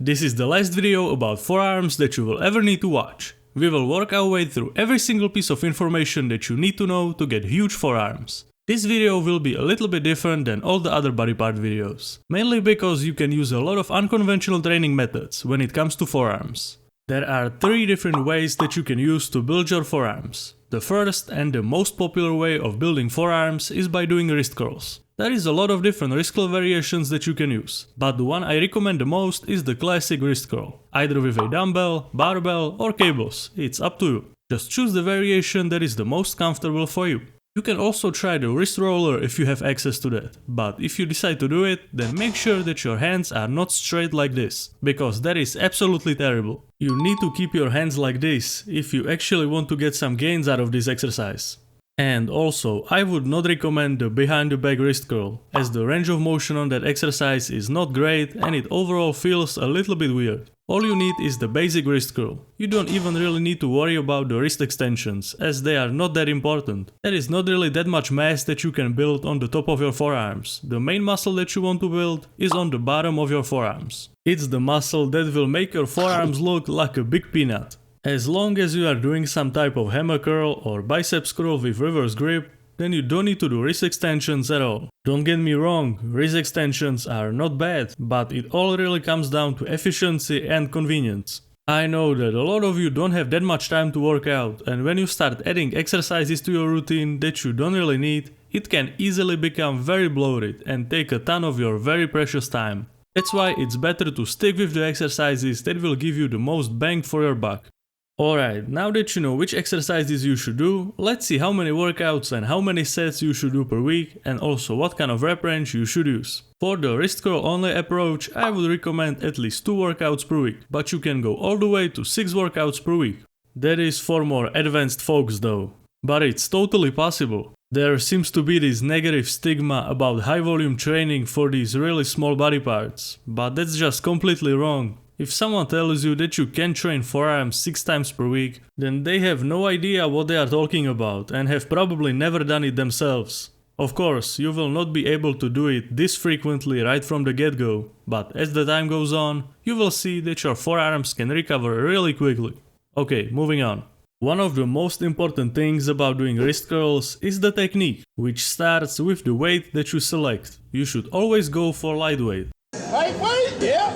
This is the last video about forearms that you will ever need to watch. We will work our way through every single piece of information that you need to know to get huge forearms. This video will be a little bit different than all the other body part videos, mainly because you can use a lot of unconventional training methods when it comes to forearms. There are 3 different ways that you can use to build your forearms. The first and the most popular way of building forearms is by doing wrist curls. There is a lot of different wrist curl variations that you can use, but the one I recommend the most is the classic wrist curl, either with a dumbbell, barbell or cables, it's up to you. Just choose the variation that is the most comfortable for you. You can also try the wrist roller if you have access to that, but if you decide to do it, then make sure that your hands are not straight like this, because that is absolutely terrible. You need to keep your hands like this if you actually want to get some gains out of this exercise. And also, I would not recommend the behind the back wrist curl, as the range of motion on that exercise is not great and it overall feels a little bit weird. All you need is the basic wrist curl. You don't even really need to worry about the wrist extensions, as they are not that important. There is not really that much mass that you can build on the top of your forearms. The main muscle that you want to build is on the bottom of your forearms. It's the muscle that will make your forearms look like a big peanut. As long as you are doing some type of hammer curl or biceps curl with reverse grip, then you don't need to do wrist extensions at all. Don't get me wrong, wrist extensions are not bad, but it all really comes down to efficiency and convenience. I know that a lot of you don't have that much time to work out, and when you start adding exercises to your routine that you don't really need, it can easily become very bloated and take a ton of your very precious time. That's why it's better to stick with the exercises that will give you the most bang for your buck. Alright, now that you know which exercises you should do, let's see how many workouts and how many sets you should do per week, and also what kind of rep range you should use. For the wrist curl only approach, I would recommend at least 2 workouts per week, but you can go all the way to 6 workouts per week. That is for more advanced folks though. But it's totally possible. There seems to be this negative stigma about high volume training for these really small body parts, but that's just completely wrong. If someone tells you that you can train forearms 6 times per week, then they have no idea what they are talking about and have probably never done it themselves. Of course, you will not be able to do it this frequently right from the get-go, but as the time goes on, you will see that your forearms can recover really quickly. Okay, moving on. One of the most important things about doing wrist curls is the technique, which starts with the weight that you select. You should always go for lightweight. Lightweight? Yeah.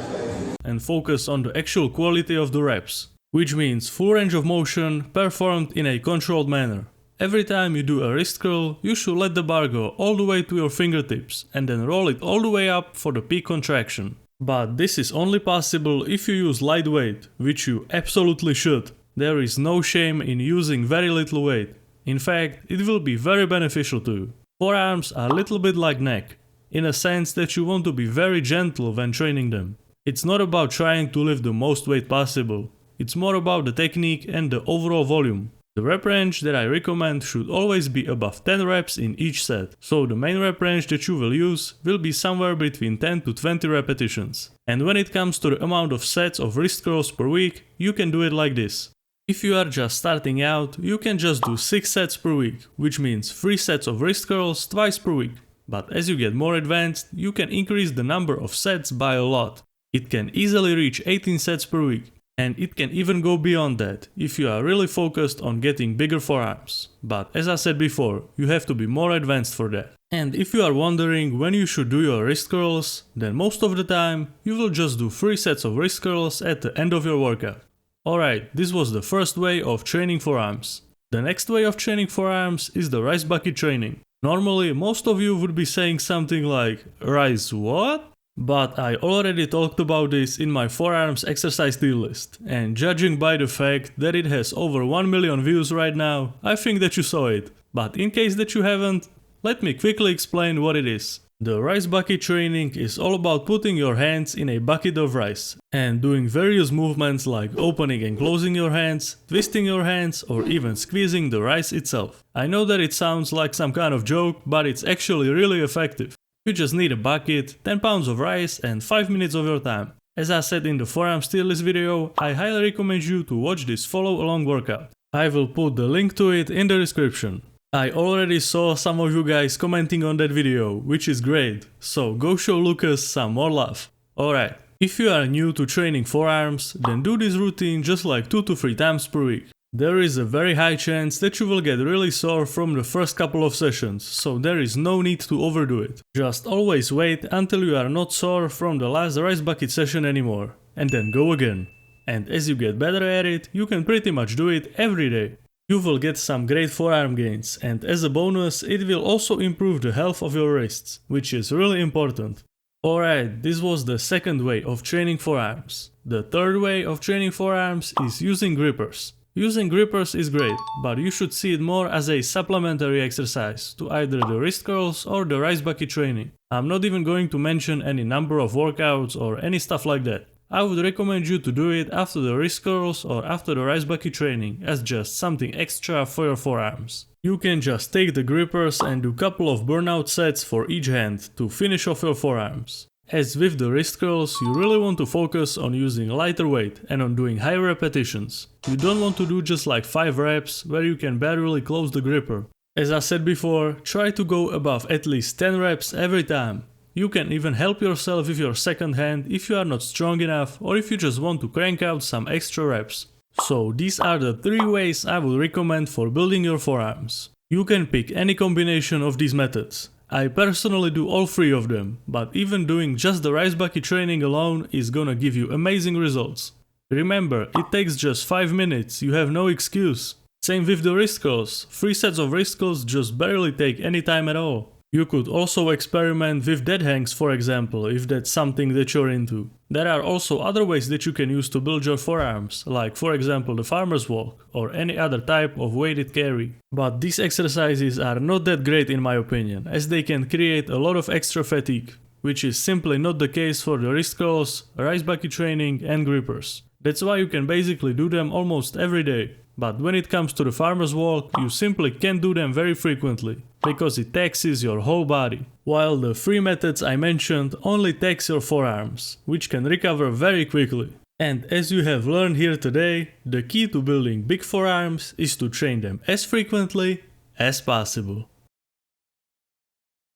And focus on the actual quality of the reps, which means full range of motion performed in a controlled manner. Every time you do a wrist curl, you should let the bar go all the way to your fingertips and then roll it all the way up for the peak contraction. But this is only possible if you use light weight, which you absolutely should. There is no shame in using very little weight. In fact, it will be very beneficial to you. Forearms are a little bit like neck, in a sense that you want to be very gentle when training them. It's not about trying to lift the most weight possible, it's more about the technique and the overall volume. The rep range that I recommend should always be above 10 reps in each set, so the main rep range that you will use will be somewhere between 10 to 20 repetitions. And when it comes to the amount of sets of wrist curls per week, you can do it like this. If you are just starting out, you can just do 6 sets per week, which means 3 sets of wrist curls twice per week. But as you get more advanced, you can increase the number of sets by a lot. It can easily reach 18 sets per week, and it can even go beyond that if you are really focused on getting bigger forearms. But as I said before, you have to be more advanced for that. And if you are wondering when you should do your wrist curls, then most of the time you will just do 3 sets of wrist curls at the end of your workout. Alright, this was the first way of training forearms. The next way of training forearms is the rice bucket training. Normally, most of you would be saying something like, rice what? But I already talked about this in my forearms exercise tier list, and judging by the fact that it has over 1 million views right now, I think that you saw it. But in case that you haven't, let me quickly explain what it is. The rice bucket training is all about putting your hands in a bucket of rice and doing various movements like opening and closing your hands, twisting your hands, or even squeezing the rice itself. I know that it sounds like some kind of joke, but it's actually really effective. You just need a bucket, 10 pounds of rice and 5 minutes of your time. As I said in the forearms tier list video, I highly recommend you to watch this follow along workout. I will put the link to it in the description. I already saw some of you guys commenting on that video, which is great, so go show Lucas some more love. Alright, If you are new to training forearms, then do this routine just like 2 to 3 times per week. There is a very high chance that you will get really sore from the first couple of sessions, so there is no need to overdo it. Just always wait until you are not sore from the last rice bucket session anymore, and then go again. And as you get better at it, you can pretty much do it every day. You will get some great forearm gains, and as a bonus, it will also improve the health of your wrists, which is really important. Alright, this was the second way of training forearms. The third way of training forearms is using grippers. Using grippers is great, but you should see it more as a supplementary exercise to either the wrist curls or the rice bucket training. I'm not even going to mention any number of workouts or any stuff like that. I would recommend you to do it after the wrist curls or after the rice bucket training as just something extra for your forearms. You can just take the grippers and do a couple of burnout sets for each hand to finish off your forearms. As with the wrist curls, you really want to focus on using lighter weight and on doing high repetitions. You don't want to do just like 5 reps where you can barely close the gripper. As I said before, try to go above at least 10 reps every time. You can even help yourself with your second hand if you are not strong enough or if you just want to crank out some extra reps. So these are the 3 ways I would recommend for building your forearms. You can pick any combination of these methods. I personally do all 3 of them, but even doing just the rice bucket training alone is gonna give you amazing results. Remember, it takes just 5 minutes, you have no excuse. Same with the wrist curls, 3 sets of wrist curls just barely take any time at all. You could also experiment with dead hangs, for example, if that's something that you're into. There are also other ways that you can use to build your forearms, like for example the farmer's walk or any other type of weighted carry. But these exercises are not that great in my opinion, as they can create a lot of extra fatigue, which is simply not the case for the wrist curls, rice bucket training and grippers. That's why you can basically do them almost every day. But when it comes to the farmer's walk, you simply can't do them very frequently, because it taxes your whole body. While the 3 methods I mentioned only tax your forearms, which can recover very quickly. And as you have learned here today, the key to building big forearms is to train them as frequently as possible.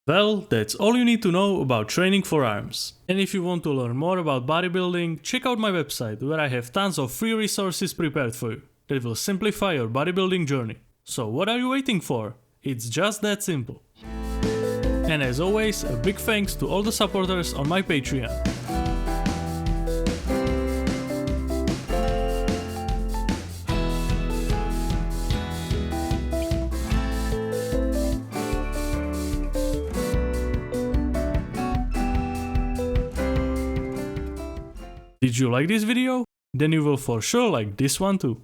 Well, that's all you need to know about training forearms. And if you want to learn more about bodybuilding, check out my website where I have tons of free resources prepared for you that will simplify your bodybuilding journey. So what are you waiting for? It's just that simple. And as always, a big thanks to all the supporters on my Patreon. Did you like this video? Then you will for sure like this one too.